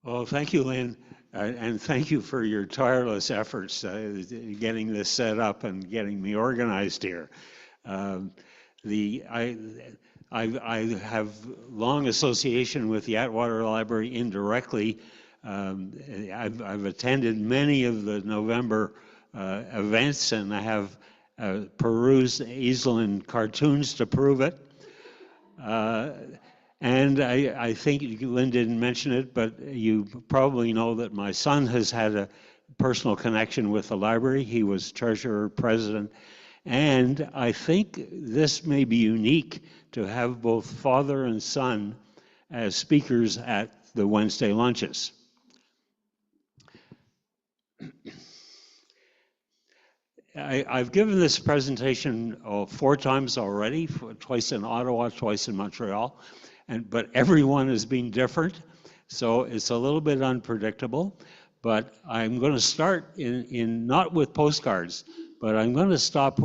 Well, thank you, Lynn, and thank you for your tireless efforts getting this set up and getting me organized here. Um, the I have long association with the Atwater Library indirectly. Um, I've attended many of the November events, and I have perused easel and cartoons to prove it. Uh, and I think Lynn didn't mention it, but you probably know that my son has had a personal connection with the library. He was treasurer, president, and I think this may be unique to have both father and son as speakers at the Wednesday lunches. I've given this presentation 4 times already, twice in Ottawa, twice in Montreal, but everyone has been different, so it's a little bit unpredictable. But I'm going to start not with postcards, but I'm going to start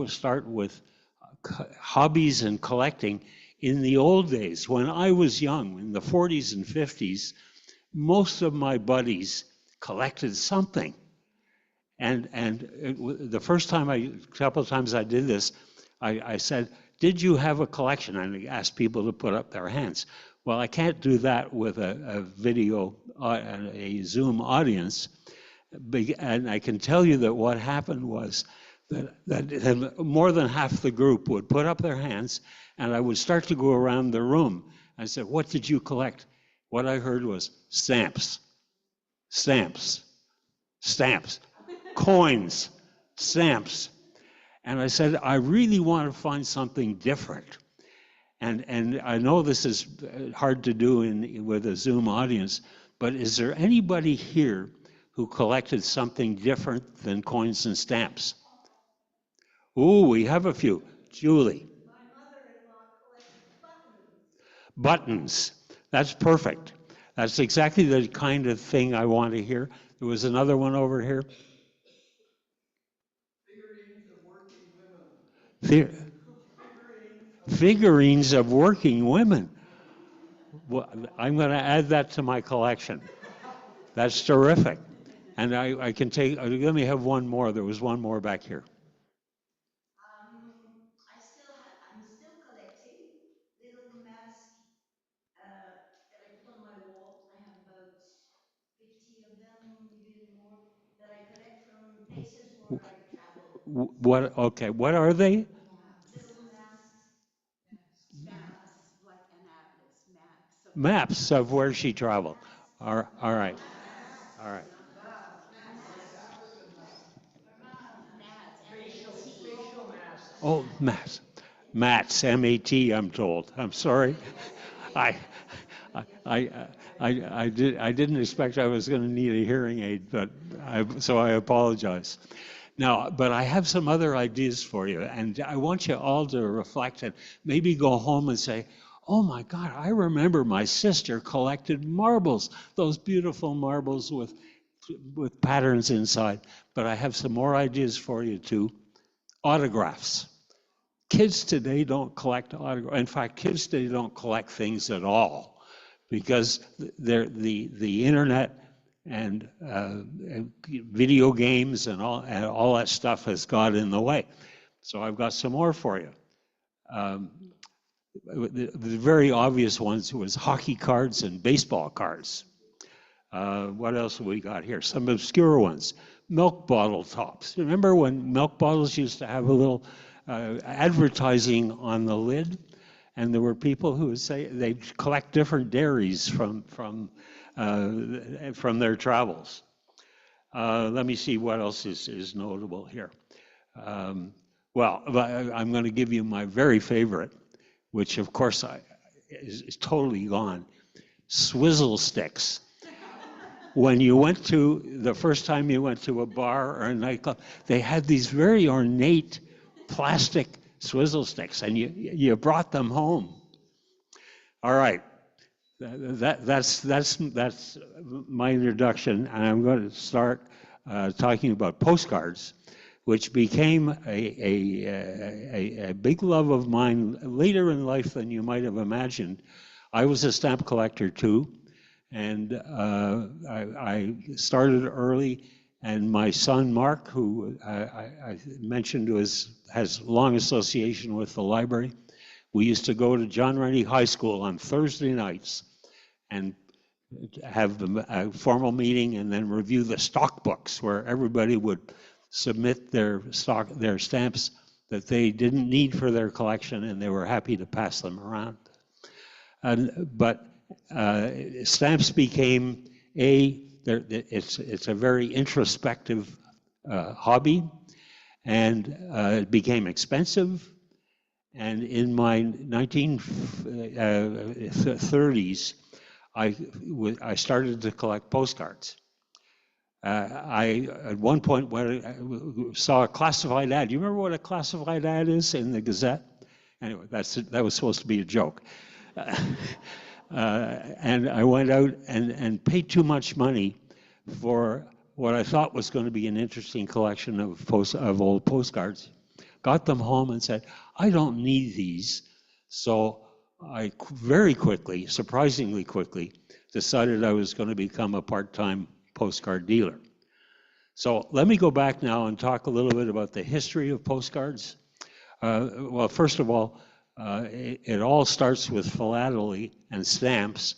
with hobbies and collecting. In the old days, when I was young, in the 40s and 50s, most of my buddies collected something. And the first time, a couple of times I did this, I said, did you have a collection? And I asked people to put up their hands. Well, I can't do that with a video, a Zoom audience. And I can tell you that what happened was that more than half the group would put up their hands, and I would start to go around the room. I said, what did you collect? What I heard was stamps, stamps, stamps, coins, stamps. And I said, I really want to find something different. And I know this is hard to do with a Zoom audience, but is there anybody here who collected something different than coins and stamps? Ooh, we have a few. Julie. My mother-in-law collected buttons. Buttons. That's perfect. That's exactly the kind of thing I want to hear. There was another one over here. Figurines of working women. Figurines of working women. Well, I'm going to add that to my collection. That's terrific. And I can take, let me have one more. There was one more back here. I'm still collecting little masks that I put on my wall. I have about 50 of them, maybe more, that I collect from places where I travel. What are they? Little masks. Maps, like an atlas, maps. Maps of where she traveled. All right. All right. Oh, mats. Mats, M-A-T, I'm told. I'm sorry. I didn't expect I was going to need a hearing aid, so I apologize. Now, but I have some other ideas for you, and I want you all to reflect and maybe go home and say, oh my God, I remember my sister collected marbles, those beautiful marbles with patterns inside. But I have some more ideas for you too. Autographs. Kids today don't collect autographs. In fact, kids today don't collect things at all because the internet and video games and all that stuff has got in the way. So I've got some more for you. The very obvious ones was hockey cards and baseball cards. What else have we got here? Some obscure ones. Milk bottle tops. Remember when milk bottles used to have a little advertising on the lid? And there were people who would say they'd collect different dairies from their travels. Let me see what else is notable here. Well, I'm going to give you my very favorite, which of course is totally gone. Swizzle sticks. When you went the first time you went to a bar or a nightclub, they had these very ornate plastic swizzle sticks, and you brought them home. All right, that's my introduction, and I'm going to start talking about postcards, which became a big love of mine later in life than you might have imagined. I was a stamp collector too, And I started early, and my son Mark, who I mentioned has long association with the library, we used to go to John Rennie High School on Thursday nights and have a formal meeting and then review the stock books where everybody would submit their stamps that they didn't need for their collection, and they were happy to pass them around. But stamps became it's a very introspective hobby, and it became expensive. And in my 1930s, I started to collect postcards. I at one point saw a classified ad. Do you remember what a classified ad is in the Gazette? Anyway, that was supposed to be a joke. And I went out and paid too much money for what I thought was going to be an interesting collection of old postcards. Got them home and said, I don't need these. So I very quickly, surprisingly quickly, decided I was going to become a part-time postcard dealer. So let me go back now and talk a little bit about the history of postcards. Well, first of all, it all starts with philately and stamps.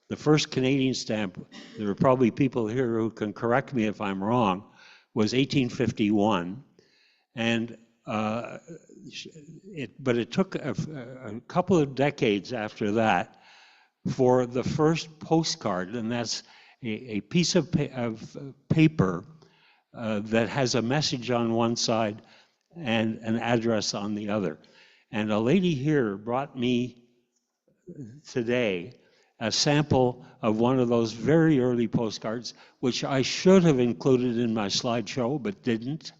The first Canadian stamp, there are probably people here who can correct me if I'm wrong, was 1851. And but it took a couple of decades after that for the first postcard, and that's a piece of paper that has a message on one side and an address on the other. And a lady here brought me today a sample of one of those very early postcards, which I should have included in my slideshow, but didn't.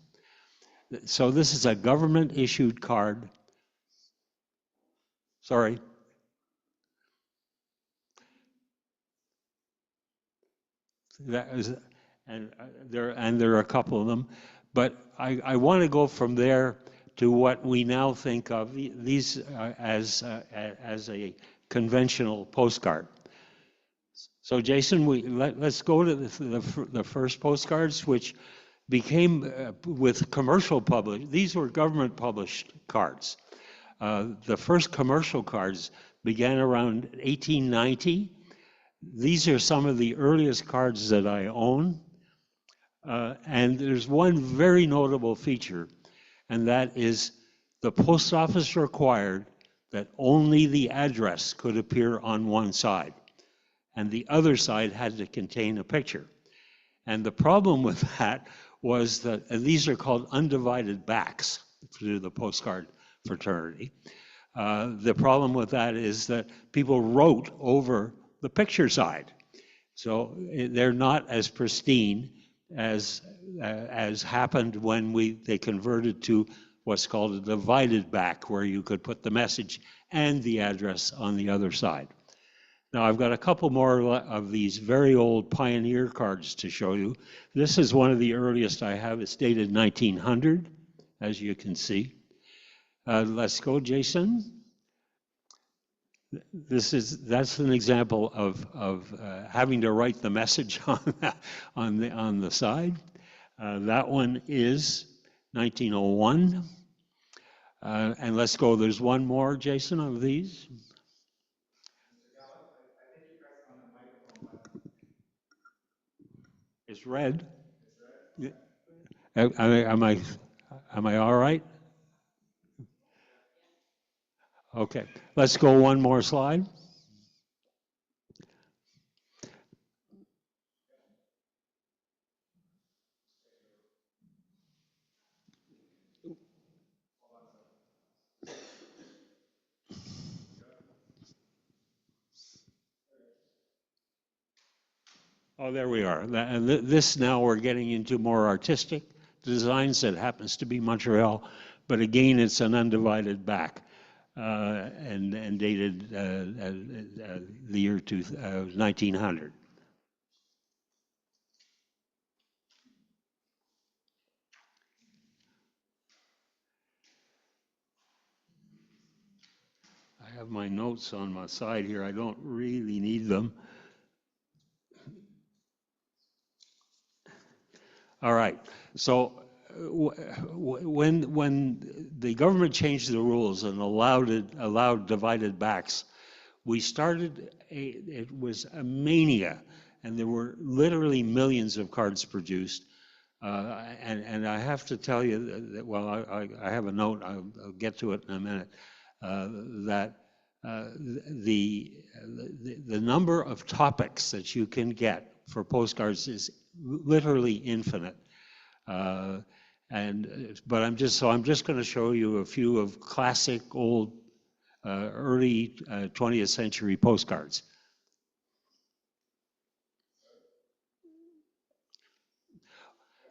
So this is a government-issued card. Sorry. That is, and there are a couple of them, but I want to go from there to what we now think of these as a conventional postcard. So Jason, let's go to the first postcards, which became with commercial publish. These were government published cards. The first commercial cards began around 1890. These are some of the earliest cards that I own. And there's one very notable feature, and that is the post office required that only the address could appear on one side, and the other side had to contain a picture. And the problem with that was that these are called undivided backs through the postcard fraternity. The problem with that is that people wrote over the picture side. So they're not as pristine as happened when they converted to what's called a divided back, where you could put the message and the address on the other side. Now I've got a couple more of these very old Pioneer cards to show you. This is one of the earliest I have. It's dated 1900, as you can see. Let's go, Jason. That's an example of having to write the message on the side. That one is 1901. And let's go. There's one more, Jason, of these. It's red. Yeah. Am I all right? Okay. Let's go one more slide. Oh, there we are. And this now we're getting into more artistic designs that happens to be Montreal, but again, it's an undivided back and dated the year 1900. I have my notes on my side here. I don't really need them. All right. So when the government changed the rules and allowed divided backs, we started it was a mania, and there were literally millions of cards produced. And I have to tell you that, well, I have a note, I'll get to it in a minute, that the number of topics that you can get for postcards is literally infinite. But I'm just going to show you a few of classic old early 20th century postcards.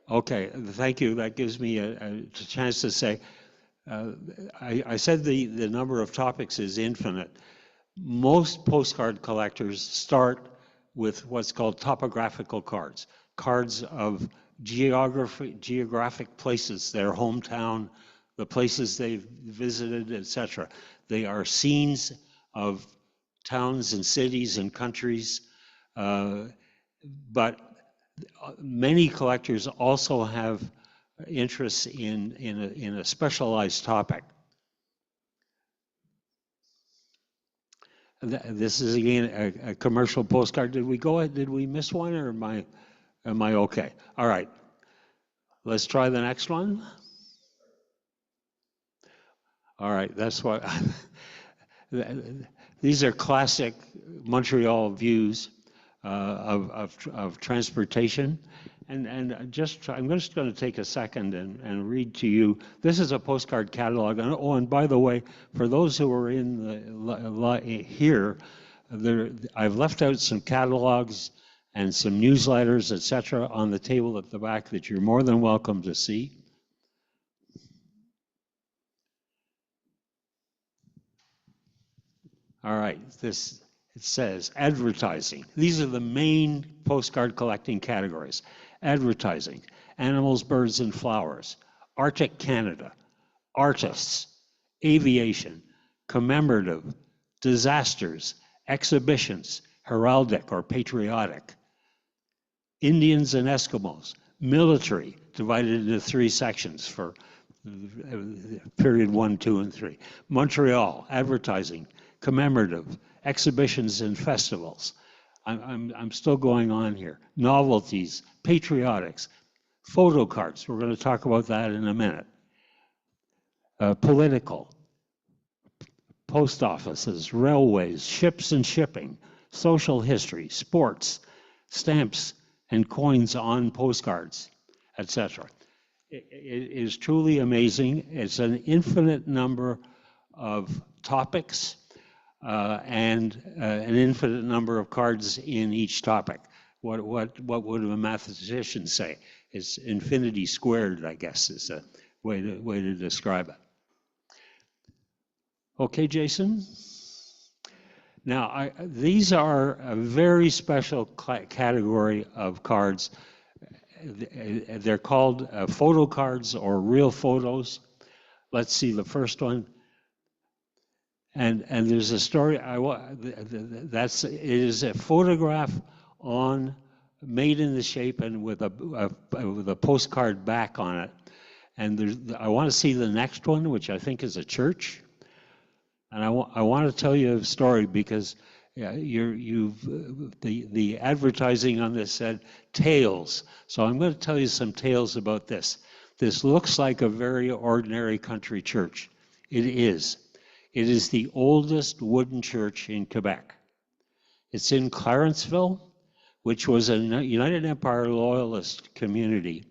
Okay, thank you. That gives me a chance to say, I said the number of topics is infinite. Most postcard collectors start with what's called topographical cards, cards of geographic places, their hometown, the places they've visited, etc. They are scenes of towns and cities and countries, but many collectors also have interests in a specialized topic. This is again a commercial postcard. Did we miss one, or am I okay? All right. Let's try the next one. All right, that's what these are classic Montreal views of transportation. And I'm just going to take a second and read to you. This is a postcard catalog. And by the way, for those who are in here, I've left out some catalogs and some newsletters, etc., on the table at the back that you're more than welcome to see. All right, it says advertising. These are the main postcard collecting categories. Advertising, animals, birds, and flowers, Arctic Canada, artists, aviation, commemorative, disasters, exhibitions, heraldic or patriotic, Indians and Eskimos, military, divided into 3 sections for period 1, 2, and 3. Montreal, advertising, commemorative, exhibitions and festivals. I'm still going on here. Novelties, patriotics, photo cards. We're going to talk about that in a minute. Political, post offices, railways, ships and shipping, social history, sports, stamps and coins on postcards, etc. It is truly amazing. It's an infinite number of topics and an infinite number of cards in each topic. What would a mathematician say? It's infinity squared, I guess, is a way to describe it. Okay, Jason? Now, these are a very special category of cards. They're called photo cards or real photos. Let's see the first one. And there's a story. It is a photograph made in the shape and with a postcard back on it. And I want to see the next one, which I think is a church. And I want to tell you a story because the advertising on this said tales. So I'm going to tell you some tales about this. This looks like a very ordinary country church. It is. It is the oldest wooden church in Quebec. It's in Clarenceville, which was a United Empire Loyalist community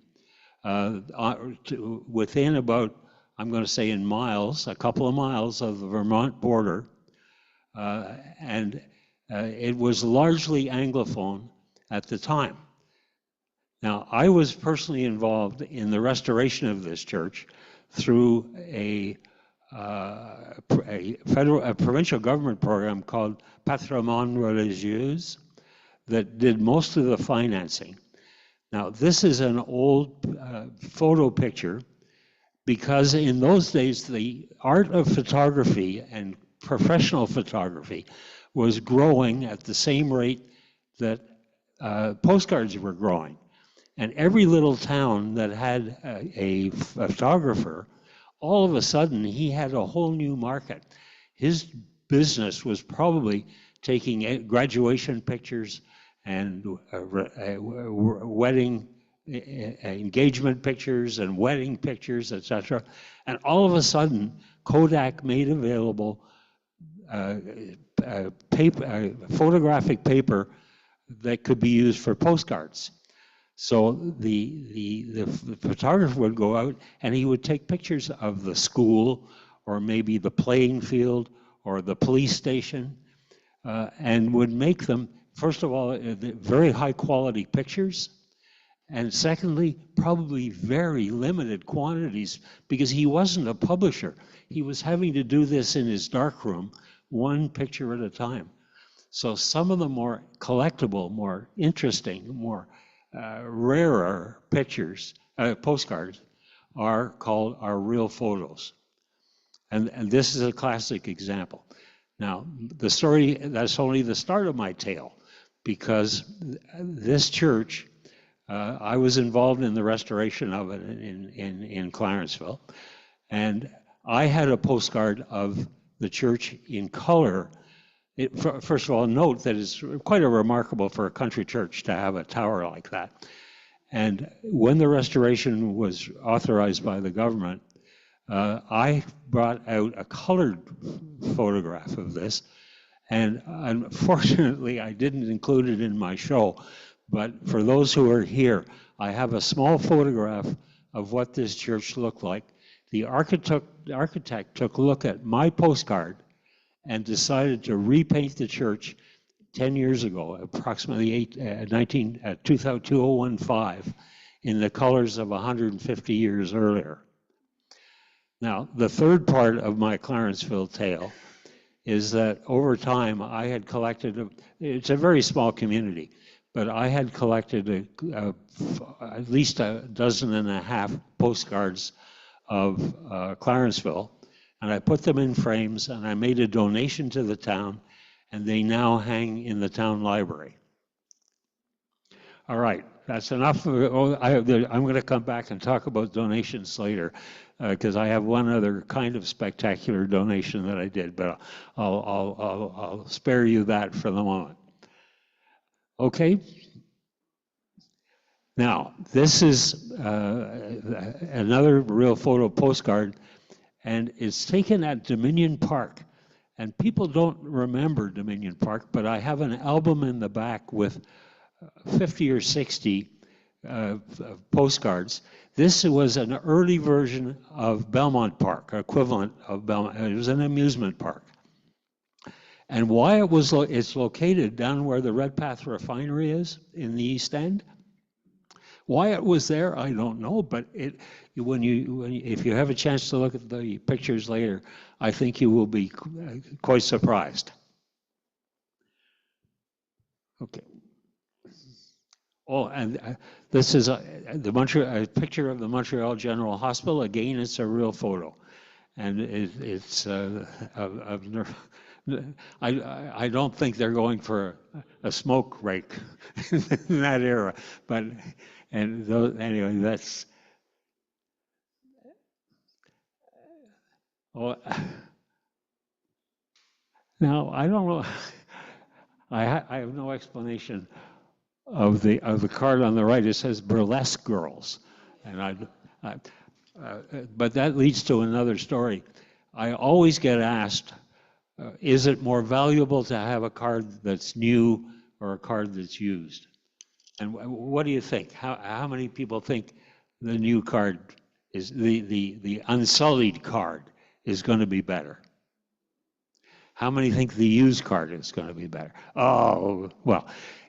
within about, I'm going to say in miles, a couple of miles of the Vermont border. And it was largely Anglophone at the time. Now, I was personally involved in the restoration of this church through a provincial government program called Patrimoine Religieux that did most of the financing. Now, this is an old photo picture because in those days, the art of photography and professional photography was growing at the same rate that postcards were growing. And every little town that had a photographer, all of a sudden he had a whole new market. His business was probably taking graduation pictures and wedding engagement pictures and wedding pictures, etc. And all of a sudden, Kodak made available photographic paper that could be used for postcards. So the photographer would go out and he would take pictures of the school or maybe the playing field or the police station and would make them, first of all, very high quality pictures. And secondly, probably very limited quantities because he wasn't a publisher. He was having to do this in his darkroom, one picture at a time. So some of the more collectible, more interesting, more rarer pictures, postcards, are called our real photos. And this is a classic example. Now, the story, that's only the start of my tale, because this church, I was involved in the restoration of it in Clarenceville, and I had a postcard of the church in color. First of all, note that it's quite remarkable for a country church to have a tower like that. And when the restoration was authorized by the government, I brought out a colored photograph of this. And unfortunately, I didn't include it in my show. But for those who are here, I have a small photograph of what this church looked like. The architect took a look at my postcard and decided to repaint the church 10 years ago, approximately 2015, in the colors of 150 years earlier. Now, the third part of my Clarenceville tale is that over time I had collected, it's a very small community, but I had collected at least 12.5 postcards of Clarenceville, and I put them in frames and I made a donation to the town, and they now hang in the town library. All right, that's enough. I'm going to come back and talk about donations later, because I have one other kind of spectacular donation that I did, but I'll spare you that for the moment. Okay. Now, this is another real photo postcard, and it's taken at Dominion Park. And people don't remember Dominion Park, but I have an album in the back with 50 or 60 postcards. This was an early version of Belmont Park, equivalent of Belmont. It was an amusement park. And why it's located down where the Redpath Refinery is in the East End. Why it was there, I don't know, but if you have a chance to look at the pictures later, I think you will be quite surprised. Okay. Oh, and this is a picture of the Montreal General Hospital. Again, it's a real photo, and I don't think they're going for a smoke rake in that era, but anyway, that's. Oh, now I don't know. I have no explanation of the card on the right. It says burlesque girls, and but that leads to another story. I always get asked, is it more valuable to have a card that's new or a card that's used? And what do you think? How many people think the new card is the unsullied card is going to be better? How many think the used card is going to be better? Oh, well,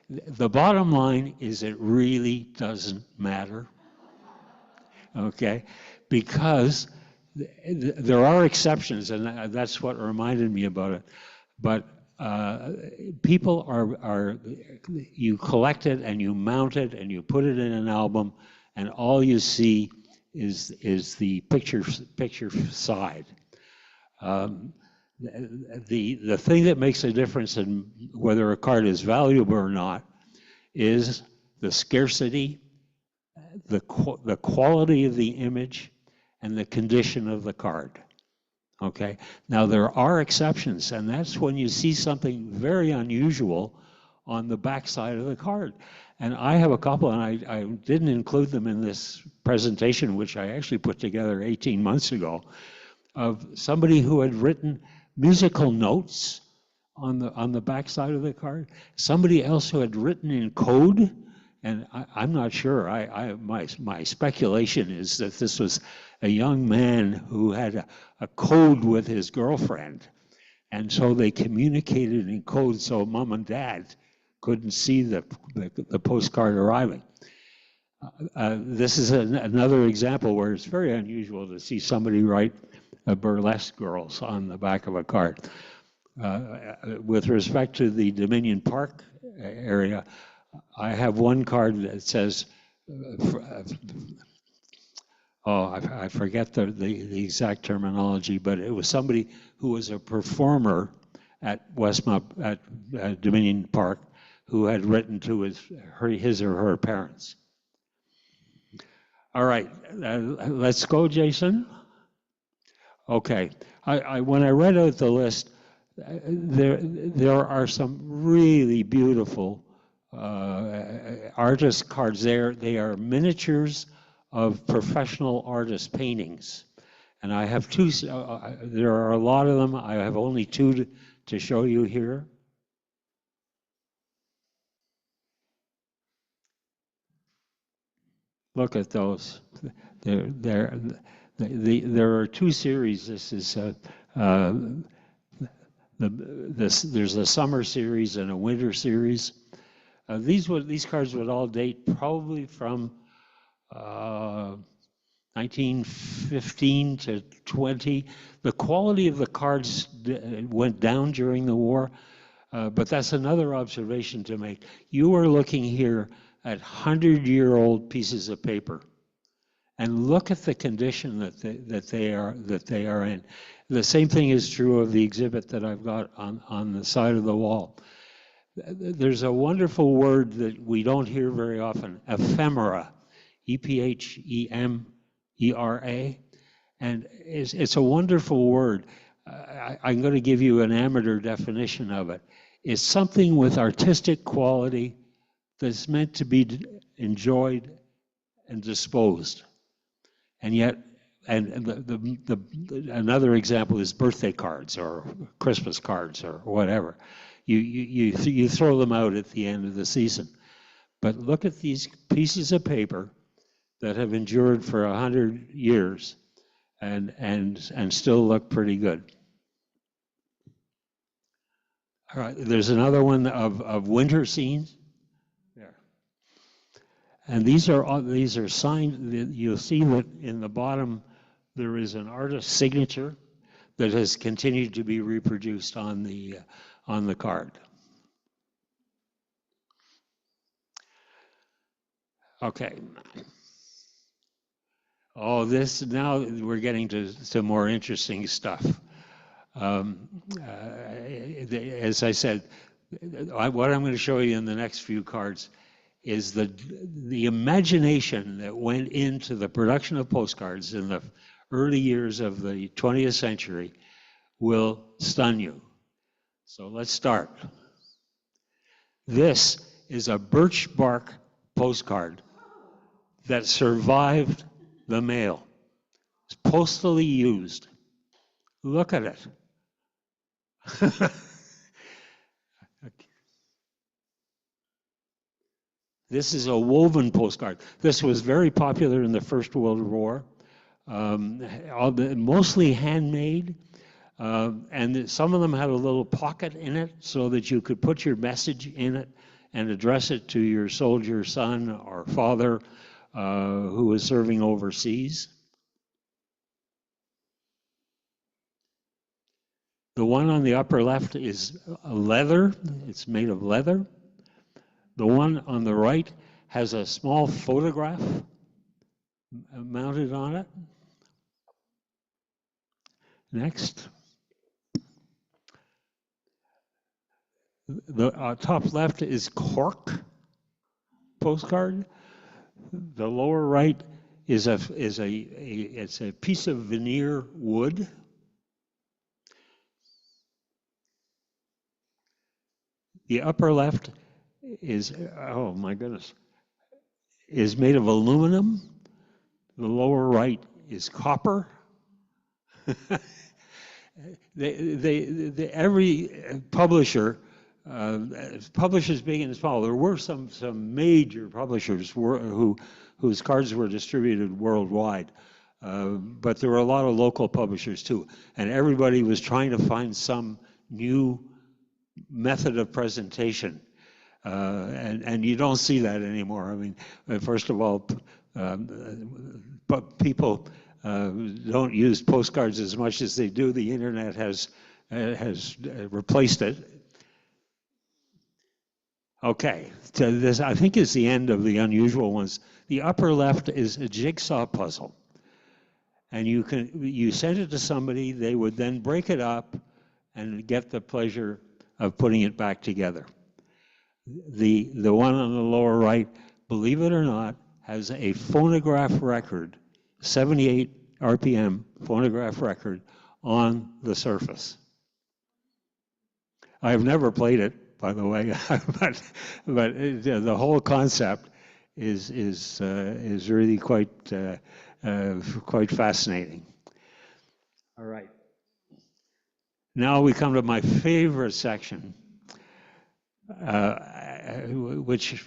the bottom line is it really doesn't matter, okay? Because there are exceptions, and that's what reminded me about it. But people you collect it and you mount it and you put it in an album, and all you see is the picture side. The thing that makes a difference in whether a card is valuable or not is the scarcity the quality of the image and the condition of the card. Okay, now there are exceptions, and that's when you see something very unusual on the back side of the card. And I have a couple, and I didn't include them in this presentation, which I actually put together 18 months ago, of somebody who had written musical notes on the back side of the card. Somebody else who had written in code, and I'm not sure. My speculation is that this was a young man who had a code with his girlfriend, and so they communicated in code so mom and dad couldn't see the postcard arriving. This is another example where it's very unusual to see somebody write burlesque girls on the back of a card. With respect to the Dominion Park area, I have one card that says, I forget the exact terminology, but it was somebody who was a performer at at Dominion Park who had written to his or her parents. All right, let's go, Jason. Okay, when I read out the list, there are some really beautiful artist cards there. They are miniatures of professional artist paintings. And I have two, there are a lot of them. I have only two to show you here. Look at those. There are two series. This is there's a summer series and a winter series. These cards would all date probably from 1915 to 20. The quality of the cards went down during the war, but that's another observation to make. You are looking here at 100-year-old pieces of paper, and look at the condition that they are in. The same thing is true of the exhibit that I've got on the side of the wall. There's a wonderful word that we don't hear very often, ephemera, E-P-H-E-M-E-R-A, and it's a wonderful word. I'm going to give you an amateur definition of it. It's something with artistic quality that's meant to be enjoyed and disposed. And yet, another example is birthday cards or Christmas cards or whatever. You throw them out at the end of the season. But look at these pieces of paper that have endured for 100 years and still look pretty good. All right, there's another one of winter scenes. There. And these are signed. You'll see that in the bottom there is an artist's signature that has continued to be reproduced on the card. Okay. Oh, now we're getting to some more interesting stuff. As I said, what I'm going to show you in the next few cards is the imagination that went into the production of postcards in the early years of the 20th century will stun you. So let's start. This is a birch bark postcard that survived the mail. It's postally used. Look at it. This is a woven postcard. This was very popular in the First World War. Mostly handmade, and some of them had a little pocket in it so that you could put your message in it and address it to your soldier son or father who was serving overseas. The one on the upper left is leather. It's made of leather. The one on the right has a small photograph mounted on it. Next. The top left is cork postcard. The lower right is it's a piece of veneer wood. The upper left is, oh my goodness, is made of aluminum. The lower right is copper. Every publisher, publishers big and small, there were some major publishers whose cards were distributed worldwide. But there were a lot of local publishers too. And everybody was trying to find some new method of presentation. And you don't see that anymore. I mean, first of all, but people don't use postcards as much as they do. The internet has replaced it. Okay, so this I think is the end of the unusual ones. The upper left is a jigsaw puzzle, and you send it to somebody. They would then break it up and get the pleasure of putting it back together. The one on the lower right, believe it or not, has a phonograph record, 78 RPM phonograph record on the surface. I've never played it, by the way, but the whole concept is really quite fascinating. All right. Now we come to my favorite section, which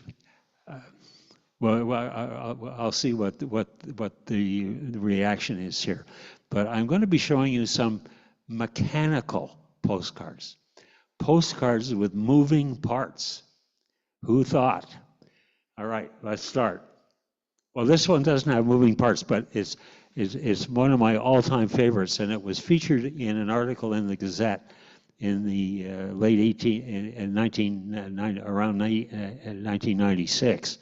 I'll see what the reaction is here. But I'm going to be showing you some mechanical postcards. Postcards with moving parts. Who thought? All right, let's start. Well, this one doesn't have moving parts, but it's one of my all-time favorites, and it was featured in an article in the Gazette in the late 1996.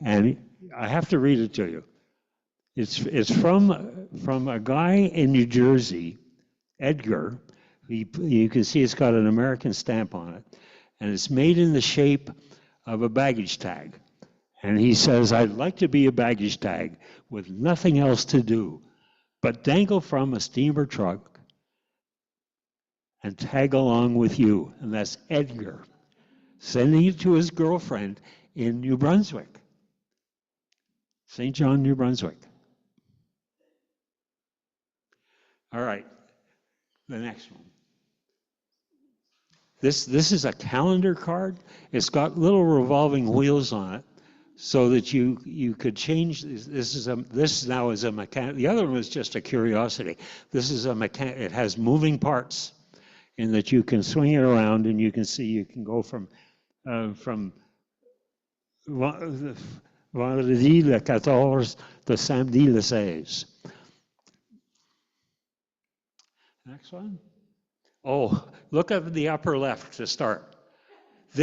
And I have to read it to you. It's from a guy in New Jersey, Edgar. You can see it's got an American stamp on it, and it's made in the shape of a baggage tag. And he says, I'd like to be a baggage tag with nothing else to do but dangle from a steamer truck and tag along with you. And that's Edgar, sending it to his girlfriend in New Brunswick, St. John, New Brunswick. All right, the next one. This is a calendar card. It's got little revolving wheels on it, so that you could change. This now is a mechanic. The other one was just a curiosity. This is a mechanic. It has moving parts, in that you can swing it around, and you can see you can go from vendredi le 14 to samedi le 16. Next one. Oh, look at the upper left to start.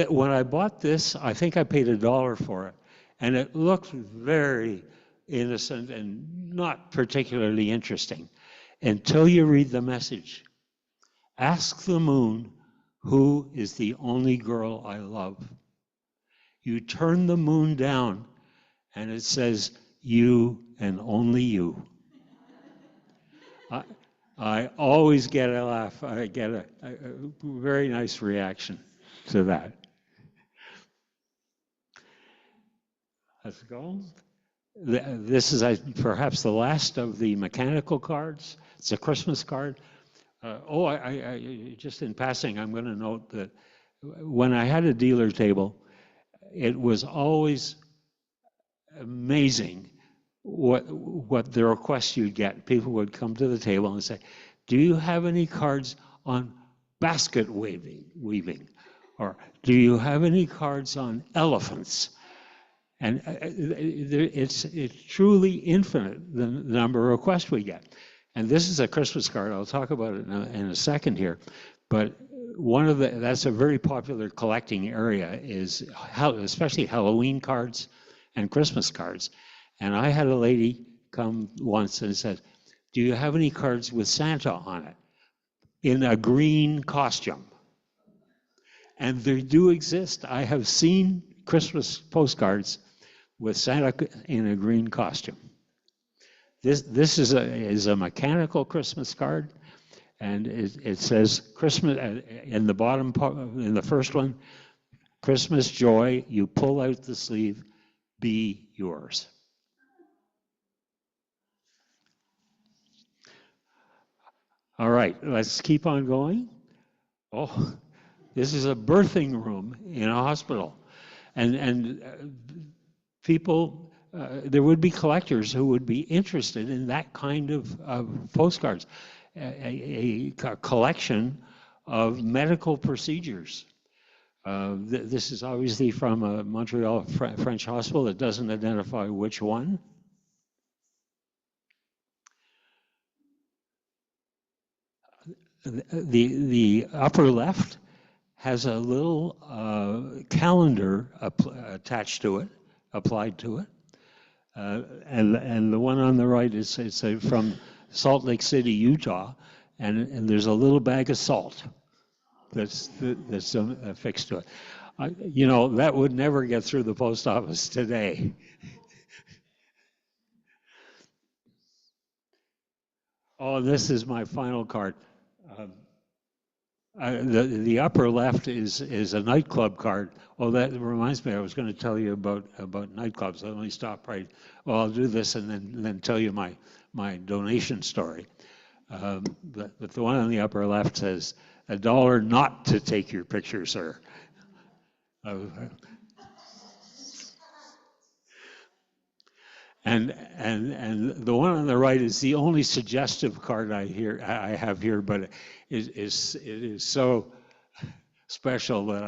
When I bought this, I think I paid $1 for it. And it looked very innocent and not particularly interesting until you read the message. Ask the moon, who is the only girl I love? You turn the moon down, and it says, you and only you. I always get a laugh. I get a very nice reaction to that. Let's go. This is perhaps the last of the mechanical cards. It's a Christmas card. Just in passing, I'm going to note that when I had a dealer table, it was always amazing what the requests you'd get. People would come to the table and say, do you have any cards on basket weaving? Or do you have any cards on elephants? And it's truly infinite, the number of requests we get. And this is a Christmas card. I'll talk about it in a second here. But that's a very popular collecting area, is especially Halloween cards and Christmas cards. And I had a lady come once and said, do you have any cards with Santa on it in a green costume? And they do exist. I have seen Christmas postcards with Santa in a green costume. This is a mechanical Christmas card, and it says Christmas in the bottom part, in the first one, Christmas joy. You pull out the sleeve, be yours. All right, let's keep on going. Oh, this is a birthing room in a hospital, and people. There would be collectors who would be interested in that kind of postcards, a collection of medical procedures. This is obviously from a Montreal French hospital. It doesn't identify which one. The upper left has a little calendar attached to it, applied to it. And the one on the right is from Salt Lake City, Utah, and there's a little bag of salt that's affixed to it. You know, that would never get through the post office today. Oh, this is my final card. The upper left is a nightclub card. Oh, that reminds me, I was going to tell you about nightclubs. Let me stop right. Well, I'll do this and then tell you my donation story. But the one on the upper left says, $1 not to take your picture, sir. And the one on the right is the only suggestive card I have here, but it is so special that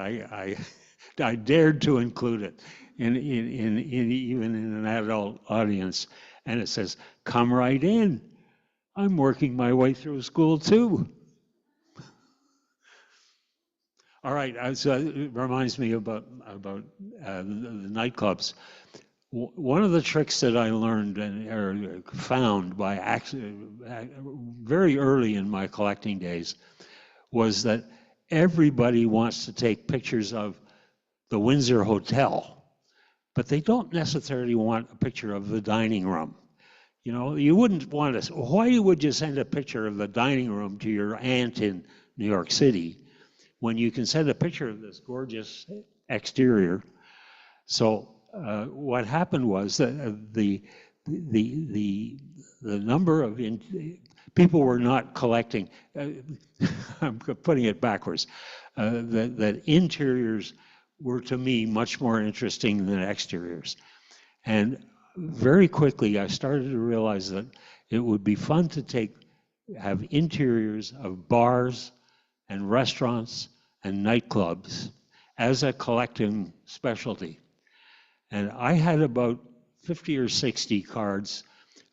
I dared to include it in even in an adult audience. And it says, "Come right in. I'm working my way through school too." All right, so it reminds me about the nightclubs. One of the tricks that I learned or found by accident very early in my collecting days was that everybody wants to take pictures of the Windsor Hotel, but they don't necessarily want a picture of the dining room. You know, you wouldn't want to. Why would you send a picture of the dining room to your aunt in New York City when you can send a picture of this gorgeous exterior? So what happened was that the number of people were not collecting. I'm putting it backwards. That interiors were to me much more interesting than exteriors, and very quickly I started to realize that it would be fun to have interiors of bars and restaurants and nightclubs as a collecting specialty. And I had about 50 or 60 cards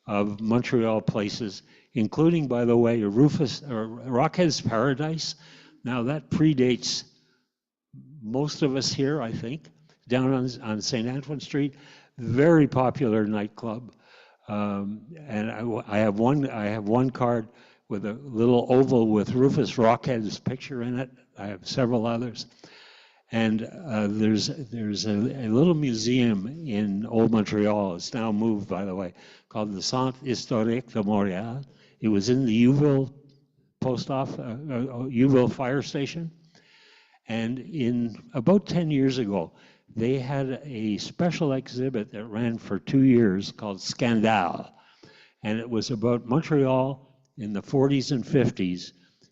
of Montreal places, including, by the way, Rockhead's Paradise. Now that predates most of us here, I think, down on St. Antoine Street. Very popular nightclub. And I have one card with a little oval with Rufus Rockhead's picture in it. I have several others. And there's a little museum in Old Montreal. It's now moved, by the way, called the Centre Historique de Montréal. It was in the Youville Youville fire station. And in about 10 years ago, they had a special exhibit that ran for 2 years called Scandale. And it was about Montreal in the 40s and 50s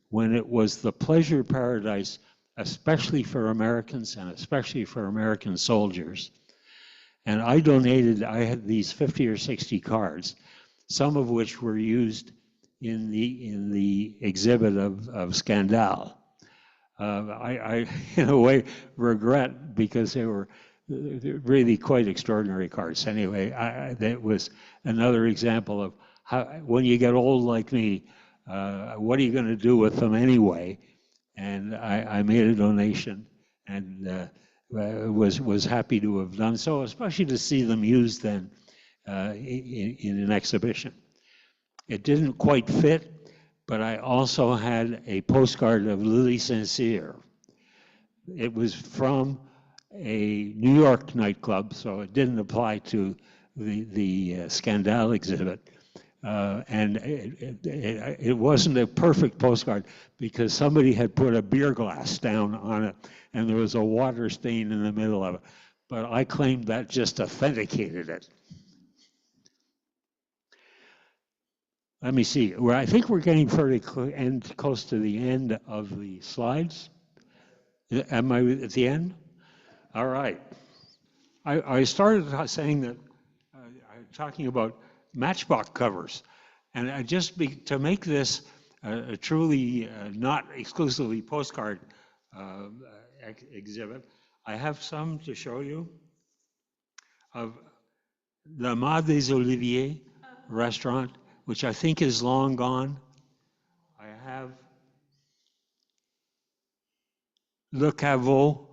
when it was the pleasure paradise, especially for Americans and especially for American soldiers. And I had these 50 or 60 cards, some of which were used in the exhibit of Scandale. I, in a way, regret because they were really quite extraordinary cards. Anyway, that was another example of how, when you get old like me, what are you going to do with them anyway? And I made a donation and was happy to have done so, especially to see them used then in an exhibition. It didn't quite fit, but I also had a postcard of Lily Sincere. It was from a New York nightclub, so it didn't apply to the Scandal exhibit. And it wasn't a perfect postcard because somebody had put a beer glass down on it and there was a water stain in the middle of it. But I claimed that just authenticated it. Let me see. Well, I think we're getting pretty close to the end of the slides. Am I at the end? All right. I started saying that, talking about Matchbox covers. And to make this a truly not exclusively postcard exhibit, I have some to show you of the Mas des Oliviers restaurant, which I think is long gone. I have Le Caveau,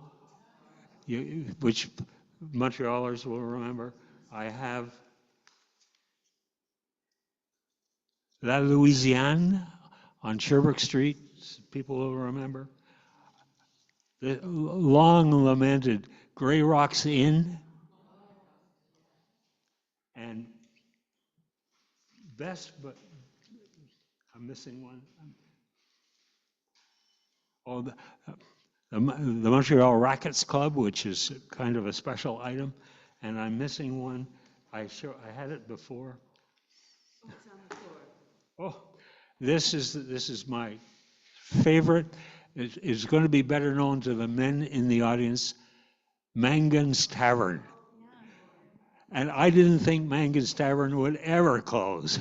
which Montrealers will remember. I have La Louisiane on Sherbrooke Street, people will remember. The long lamented Grey Rocks Inn, and best, but I'm missing one. Oh, the Montreal Rackets Club, which is kind of a special item, and I'm missing one. I had it before. What's on the floor? Oh, this is my favorite. It's going to be better known to the men in the audience. Mangan's Tavern. And I didn't think Mangan's Tavern would ever close.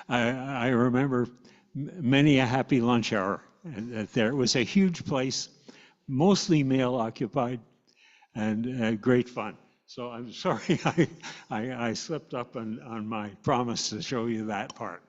I remember many a happy lunch hour there. It was a huge place, mostly male occupied, and great fun. So I'm sorry I slipped up on my promise to show you that part.